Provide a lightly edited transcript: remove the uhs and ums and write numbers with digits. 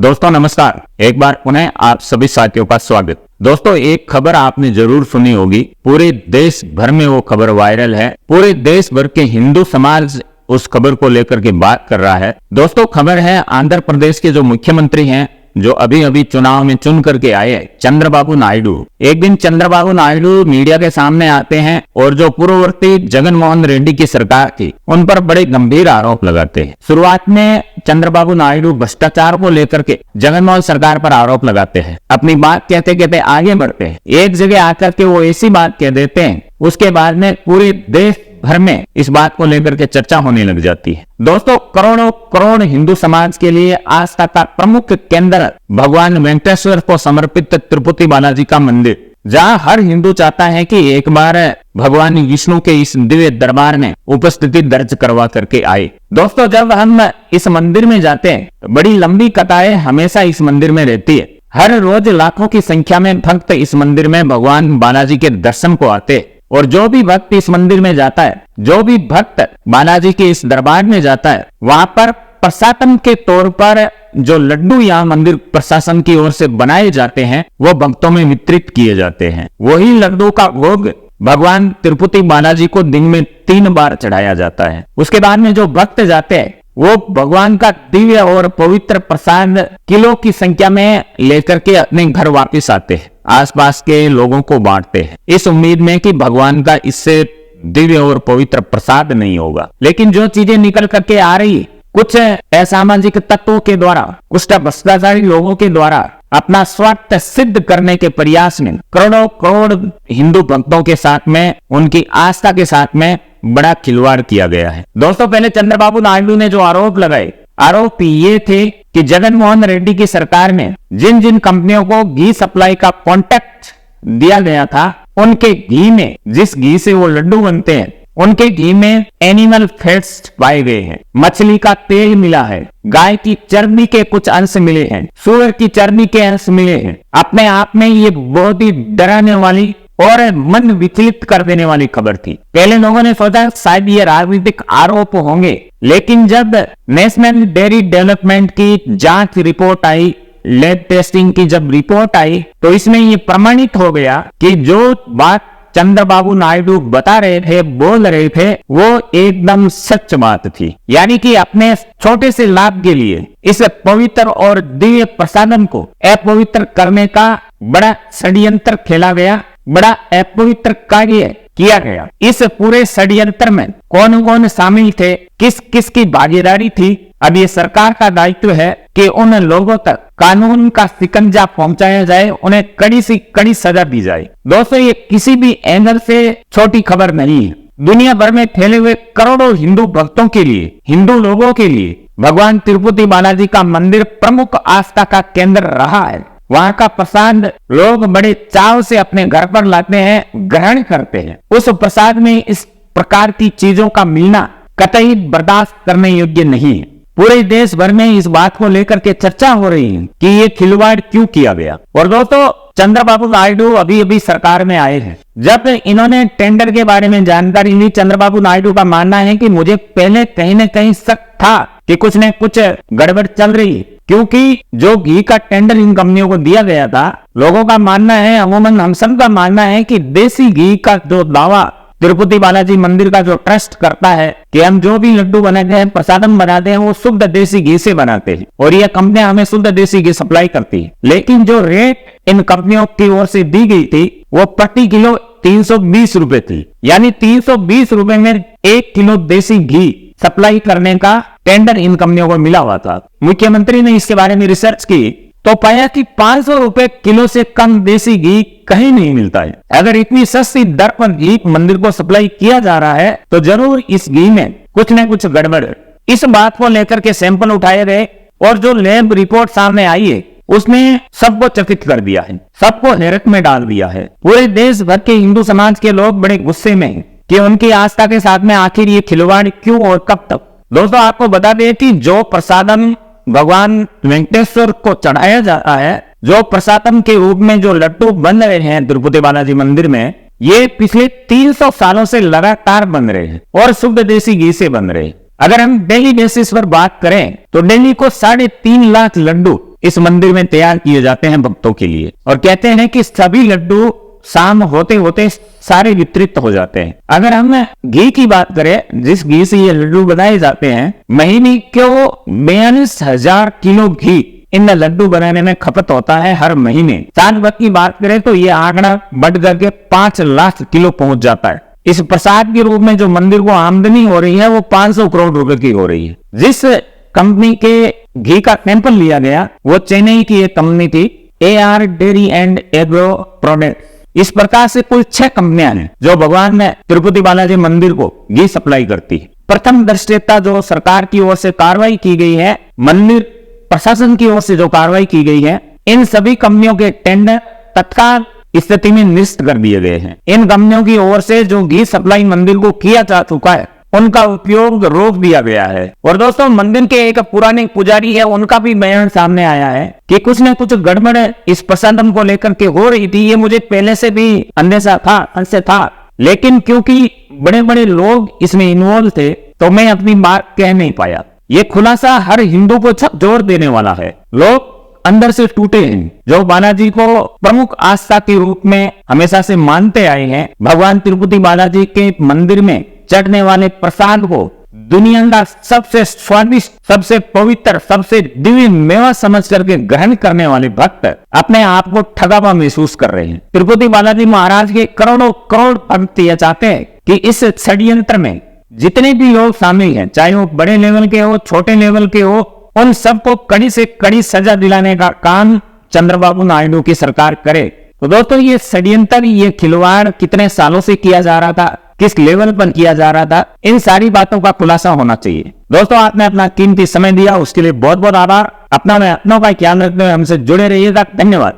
दोस्तों नमस्कार, एक बार पुनः आप सभी साथियों का स्वागत। दोस्तों एक खबर आपने जरूर सुनी होगी, पूरे देश भर में वो खबर वायरल है। पूरे देश भर के हिंदू समाज उस खबर को लेकर के बात कर रहा है। दोस्तों खबर है आंध्र प्रदेश के जो मुख्यमंत्री हैं, जो अभी अभी चुनाव में चुन करके आए, चंद्रबाबू नायडू। एक दिन चंद्रबाबू नायडू मीडिया के सामने आते हैं और जो पूर्ववर्ती जगन मोहन रेड्डी की सरकार थी उन पर बड़े गंभीर आरोप लगाते हैं। शुरुआत में चंद्रबाबू नायडू भ्रष्टाचार को लेकर के जगन मोहन सरकार पर आरोप लगाते हैं, अपनी बात कहते कहते आगे बढ़ते हैं। एक जगह आकर के वो ऐसी बात कह देते हैं, उसके बाद में पूरे देश भर में इस बात को लेकर के चर्चा होने लग जाती है। दोस्तों करोड़ों करोड़ हिंदू समाज के लिए आस्था का प्रमुख केंद्र भगवान वेंकटेश्वर को समर्पित तिरुपति बालाजी का मंदिर, जहां हर हिंदू चाहता है कि एक बार भगवान विष्णु के इस दिव्य दरबार में उपस्थिति दर्ज करवा करके आए। दोस्तों जब हम इस मंदिर में जाते हैं, बड़ी लंबी कतारें हमेशा इस मंदिर में रहती है। हर रोज लाखों की संख्या में भक्त इस मंदिर में भगवान बालाजी के दर्शन को आते, और जो भी भक्त इस मंदिर में जाता है, जो भी भक्त बालाजी के इस दरबार में जाता है, वहां पर प्रसादम के तौर पर जो लड्डू यहाँ मंदिर प्रशासन की ओर से बनाए जाते हैं, वो भक्तों में वितरित किए जाते हैं। वही लड्डू का भोग भगवान तिरुपति बालाजी को दिन में 3 बार चढ़ाया जाता है। उसके बाद में जो भक्त जाते हैं वो भगवान का दिव्य और पवित्र प्रसाद किलो की संख्या में लेकर के अपने घर वापस आते हैं, आसपास के लोगों को बांटते हैं, इस उम्मीद में कि भगवान का इससे दिव्य और पवित्र प्रसाद नहीं होगा। लेकिन जो चीजें निकल करके आ रही, कुछ असामाजिक तत्वों के द्वारा, कुछ भ्रष्टाचारी लोगों के द्वारा अपना स्वार्थ सिद्ध करने के प्रयास में करोड़ों करोड़ हिंदू भक्तों के साथ में, उनकी आस्था के साथ में बड़ा खिलवाड़ किया गया है। दोस्तों पहले चंद्रबाबू नायडू ने जो आरोप लगाए, आरोप ये थे कि जगन मोहन रेड्डी की सरकार में जिन जिन कंपनियों को घी सप्लाई का कॉन्ट्रैक्ट दिया गया था, उनके घी में, जिस घी से वो लड्डू बनते हैं, उनके घी में एनिमल फैट्स पाए गए हैं। मछली का तेल मिला है, गाय की चर्बी के कुछ अंश मिले हैं, सूअर की चर्बी के अंश मिले हैं। अपने आप में ये बहुत ही डराने वाली और मन विचलित कर देने वाली खबर थी। पहले लोगों ने सोचा शायद ये राजनीतिक आरोप होंगे, लेकिन जब नेशनल डेयरी डेवलपमेंट की जांच रिपोर्ट आई, लैब टेस्टिंग की जब रिपोर्ट आई, तो इसमें ये प्रमाणित हो गया कि जो बात चंद्रबाबू नायडू बता रहे थे, बोल रहे थे, वो एकदम सच बात थी। यानी कि अपने छोटे से लाभ के लिए इस पवित्र और दिव्य प्रसादम को अपवित्र करने का बड़ा षड्यंत्र खेला गया, बड़ा अपवित्र कार्य किया गया। इस पूरे षड्यंत्र में कौन कौन शामिल थे, किस किस की भागीदारी थी, अब ये सरकार का दायित्व है कि उन लोगों तक कानून का शिकंजा पहुंचाया जाए, उन्हें कड़ी से कड़ी सजा दी जाए। दोस्तों ये किसी भी एंगल से छोटी खबर नहीं है। दुनिया भर में फैले हुए करोड़ों हिंदू भक्तों के लिए, हिंदू लोगों के लिए भगवान तिरुपति बालाजी का मंदिर प्रमुख आस्था का केंद्र रहा है। वहां का प्रसाद लोग बड़े चाव से अपने घर पर लाते हैं, ग्रहण करते हैं। उस प्रसाद में इस प्रकार की चीजों का मिलना कतई बर्दाश्त करने योग्य नहीं है। पूरे देश भर में इस बात को लेकर के चर्चा हो रही है कि ये खिलवाड़ क्यों किया गया। और दोस्तों चंद्रबाबू नायडू अभी अभी सरकार में आए हैं। जब इन्होंने टेंडर के बारे में जानकारी ली, चंद्रबाबू नायडू का मानना है कि मुझे पहले कहीं न कहीं शक था कि कुछ न कुछ गड़बड़ चल रही है, क्योंकि जो घी का टेंडर इन कंपनियों को दिया गया था, लोगों का मानना है, अमूमन हम सब का मानना है कि देसी घी का जो दावा तिरुपति बालाजी मंदिर का जो ट्रस्ट करता है कि हम जो भी लड्डू बनाते हैं, प्रसादम बनाते हैं, वो शुद्ध देसी घी से बनाते हैं और ये कंपनियां हमें शुद्ध देसी घी सप्लाई करती है। लेकिन जो रेट इन कंपनियों की ओर से दी गई थी, वो प्रति किलो 320 रुपए थी। यानी 320 रुपए में 1 किलो देसी घी सप्लाई करने का टेंडर इन कंपनियों को मिला हुआ था। मुख्यमंत्री ने इसके बारे में रिसर्च की तो पाया कि 500 रुपए किलो से कम देसी घी कहीं नहीं मिलता है। अगर इतनी सस्ती दर पर घी मंदिर को सप्लाई किया जा रहा है, तो जरूर इस घी में कुछ न कुछ गड़बड़ है। इस बात को लेकर के सैंपल उठाए गए और जो लैब रिपोर्ट सामने आई है, उसने सबको चकित कर दिया है, सबको हैरत में डाल दिया है। पूरे देश भर के हिंदू समाज के लोग बड़े गुस्से में हैं कि उनकी आस्था के साथ में आखिर ये खिलवाड़ क्यों और कब तक। दोस्तों आपको बता दें कि जो प्रसादम भगवान वेंकटेश्वर को चढ़ाया जाता है, जो प्रसादम के रूप में जो लड्डू बन रहे हैं तिरुपति बालाजी मंदिर में, ये पिछले 300 सालों से लगातार बन रहे हैं और शुद्ध देसी घी से बन रहे हैं। अगर हम डेली बेसिस पर बात करें तो डेली को 3.5 लाख लड्डू इस मंदिर में तैयार किए जाते हैं भक्तों के लिए, और कहते हैं कि सभी लड्डू शाम होते होते सारे वितरित हो जाते हैं। अगर हम घी की बात करें, जिस घी से ये लड्डू बनाए जाते हैं, महीने के 42,000 किलो घी इन लड्डू बनाने में खपत होता है हर महीने। साल भर की बात करें तो ये आंकड़ा बढ़ करके 5 लाख किलो पहुंच जाता है। इस प्रसाद के रूप में जो मंदिर को आमदनी हो रही है वो 500 करोड़ रुपए की हो रही है। जिस कंपनी के घी का सैंपल लिया गया वो चेन्नई की एक कंपनी थी, AR dairy and agro product. इस प्रकार से कुल 6 कंपनियां हैं जो भगवान में तिरुपति बालाजी मंदिर को घी सप्लाई करती है। प्रथम दृष्टया जो सरकार की ओर से कार्रवाई की गई है, मंदिर प्रशासन की ओर से जो कार्रवाई की गई है, इन सभी कंपनियों के टेंडर तत्काल स्थिति में निरस्त कर दिए गए हैं। इन कंपनियों की ओर से जो घी सप्लाई मंदिर को किया जा चुका है उनका उपयोग रोक दिया गया है। और दोस्तों, मंदिर के एक पुराने पुजारी है, उनका भी बयान सामने आया है कि कुछ न कुछ गड़बड़ इस प्रसादम को लेकर के हो रही थी। ये मुझे पहले से भी अंदेशा था, लेकिन क्योंकि बड़े बड़े लोग इसमें इन्वॉल्व थे तो मैं अपनी बात कह नहीं पाया। ये खुलासा हर हिंदू को जोर देने वाला है। लोग अंदर से टूटे हैं जो बालाजी को प्रमुख आस्था के रूप में हमेशा से मानते आए हैं। भगवान तिरुपति बालाजी के मंदिर में चढ़ने वाले प्रसाद को दुनिया का सबसे स्वादिष्ट, सबसे पवित्र, सबसे दिव्य मेवा समझ करके ग्रहण करने वाले भक्त अपने आप को ठगा हुआ महसूस कर रहे हैं। तिरुपति बालाजी महाराज के करोड़ों करोड़ भक्त ये चाहते हैं कि इस षड्यंत्र में जितने भी लोग शामिल हैं, चाहे वो बड़े लेवल के हो, छोटे लेवल के हो, उन सबको कड़ी से कड़ी सजा दिलाने का काम चंद्रबाबू नायडू की सरकार करे। तो दोस्तों, ये षड्यंत्र, ये खिलवाड़ कितने सालों से किया जा रहा था, किस लेवल पर किया जा रहा था, इन सारी बातों का खुलासा होना चाहिए। दोस्तों, आपने अपना कीमती समय दिया, उसके लिए बहुत बहुत आभार। अपना में अपनों का ख्याल रखते हुए हमसे जुड़े रहिएगा। धन्यवाद।